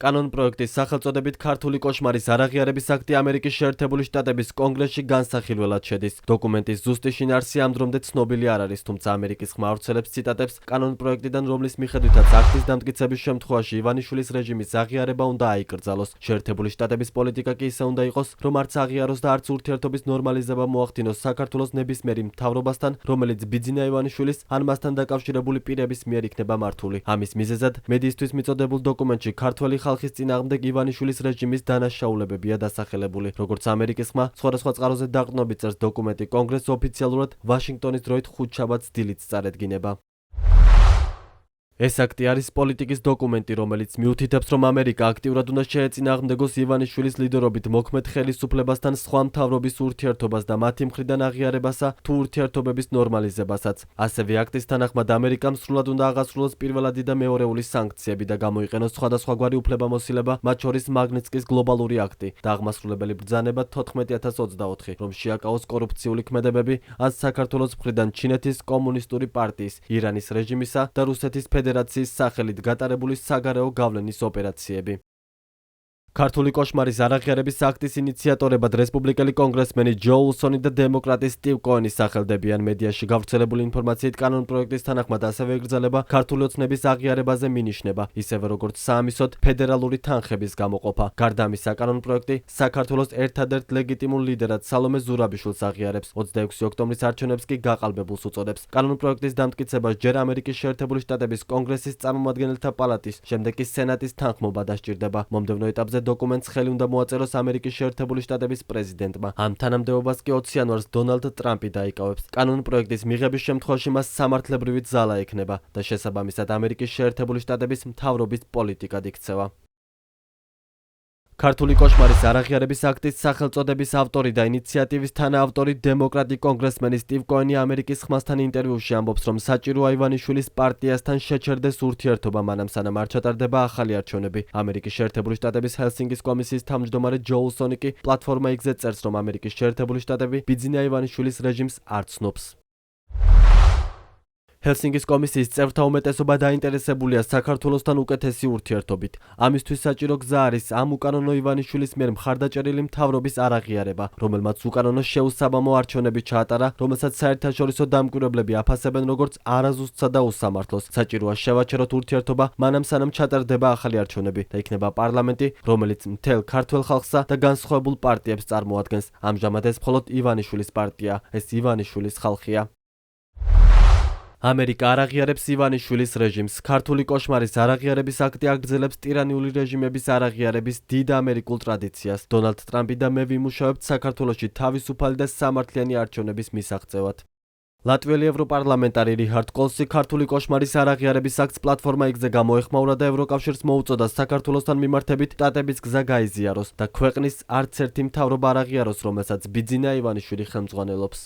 კანონპროექტის სახელწოდებით ქართული კოშმარის არაღიარების აქტი ამერიკის შეერთებული შტატების კონგრესში განსახილველად შედის. დოკუმენტის ზუსტი შინაარსი ამ დრომდე ცნობილი არ არის, თუმცა ამერიკის ხმაურცელებს ციტატებს კანონპროექტიდან, რომლის მიხედვითაც აქტის დამტკიცების შემთხვევაში ივანიშვილის რეჟიმის აღიარება უნდა აიკრძალოს. შეერთებული შტატების პოლიტიკა კი ისე უნდა იყოს, რომ არც აღიაროს და არც ურთიერთობის ნორმალიზება მოახდინოს საქართველოს ნებისმიერ მთავრობასთან, რომელიც ბიძინა ივანიშვილის ან მასთან დაკავშირებული პირების მიერ იქნება მართული. ამის მიზეზად მედიისთვის მიწოდებულ დოკუმენტში ქართველი ხალხის წინააღმდეგ ივანიშვილის რეჟიმის დანაშაულებებია დასახელებული. როგორც ამერიკის ხმა სხვადასხვა წყაროზე დაყრდნობით წერს დოკუმენტი, კონგრესს ოფიციალურად ვაშინგტონის დროით 5 შაბათს დილით წარედგინება. ეს აქტი არის პოლიტიკის დოკუმენტი, რომელიც მიუთითებს, რომ ამერიკა აქტიურად უნდა შეეწინააღმდეგოს ივანიშვილის ლიდერობით მოქმედ ხელისუფლებასთან სხვა მთავრობის ურთიერთობას და მათი მხრიდან აღიარებასა თუ ურთიერთობების ნორმალიზებასაც. ასევე აქტის თანახმად ამერიკამ სრულად უნდა აღასრულოს პირველადი და მეორეული სანქციები და გამოიყენოს სხვადასხვაგვარი უფლებამოსილება, მათ შორის მაგნიტსკის გლობალური აქტი და აღმასრულებელი ბრძანება 14024, რომ შეაკავოს კორუფციული ქმედებები ან საქართველოს მხრიდან ჩინეთის კომუნისტური პარტიის, ირანის რეჟიმისა და რუსეთის ფედერაციის სახელით გატარებული საგარეო გავლენის ოპერაციები. ქართული კოშმარის არაღიარების აქტის ინიციატორებად რესპუბლიკელი კონგრესმენი ჯო ულსონი და დემოკრატი სტივ კოენი სახელდებიან. მედიაში გავრცელებული ინფორმაციით კანონპროექტის თანახმად ასევე ეკრძალება ქართული ოცნების აღიარებაზე მინიშნება, ისევე როგორც საამისოდ ფედერალური თანხების გამოყოფა. გარდა ამისა, კანონპროექტი საქართველოს ერთადერთ ლეგიტიმურ ლიდერად სალომე ზურაბიშვილს აღიარებს. 26 ოქტომბრის არჩევნებს კი გაყალბებულს უწოდებს. კანონპროექტის დამტკიცებას ჯერ ამერიკის შეერთებული შტატების კონგრესის წარმომადგენელთა პალატის, შემდეგ კი სენატის თანხმობა დასჭირდება. მომდევნო ეტაპზე დოკუმენტს ხელი უნდა მოაწეროს ამერიკის შეერთებული შტატების პრეზიდენტმა. ამ თანამდებობას კი 20 იანვარს დონალდ ტრამპი დაიკავებს. კანონპროექტის მიღების შემთხვევაში მას სამართლებრივი ძალა ექნება და შესაბამისად ამერიკის შეერთებული შტატების მთავრობის პოლიტიკად იქცევა. ქართული კოშმარის არაღიარების აქტის სახელწოდების ავტორი და ინიციატივის თანაავტორი დემოკრატი კონგრესმენი სტივ კოენი ამერიკის ხმასთან ინტერვიუში ამბობს, რომ საჭიროა ივანიშვილის პარტიასთან შეჩერდეს ურთიერთობა, მანამ სანამ არ ჩატარდება ახალი არჩევნები. ამერიკის შეერთებული შტატების ჰელსინკის კომისიის თავმჯდომარე ჯო ულსონი კი პლატფორმა X-ზე წერს, რომ ამერიკის შეერთებული შტატები ბიძინა ივანიშვილის რეჟიმს არ ცნობს. ჰელსინკის კომისიის წევრთა უმეტესობა დაინტერესებულია საქართველოსთან უკეთესი ურთიერთობით. ამისთვის საჭირო გზა არის ამ უკანონო ივანიშვილის მიერ მხარდაჭერილი მთავრობის არაღიარება, რომელმაც უკანონო შეუსაბამო არჩევნები ჩაატარა, რომელსაც საერთაშორისო დამკვირვებლები აფასებენ როგორც არაზუსტსა და უსამართლოს. საჭიროა შევაჩეროთ ურთიერთობა, მანამ სანამ ჩატარდება ახალი არჩევნები და იქნება პარლამენტი, რომელიც მთელ ქართველ ხალხსა და განსხვავებულ პარტიებს წარმოადგენს. ამჟამად ეს მხოლოდ ივანიშვილის პარტია, ეს ივანიშვილის ხალხია. ამერიკა არ აღიარებს ივანიშვილის რეჟიმს. ქართული კოშმარის არაღიარების აქტი აგრძელებს ტირანიული რეჟიმების არაღიარების დიდ ამერიკულ ტრადიციას. დონალდ ტრამპი და მე ვიმუშავებთ საქართველოში თავისუფალი და სამართლიანი არჩევნების მისაღწევად. ლატვიელი ევროპარლამენტარი რიჰარდ კოლსი ქართული კოშმარის არაღიარების აქტს პლატფორმა X-ზე გამოეხმაურა და ევროკავშირს მოუწოდა საქართველოსთან მიმართებით შტატების გზა გაიზიაროს და ქვეყნის არც ერთი მთავრობა არ აღიაროს, რომელსაც ბიძინა ივანიშვილი ხელმძღვანელობს.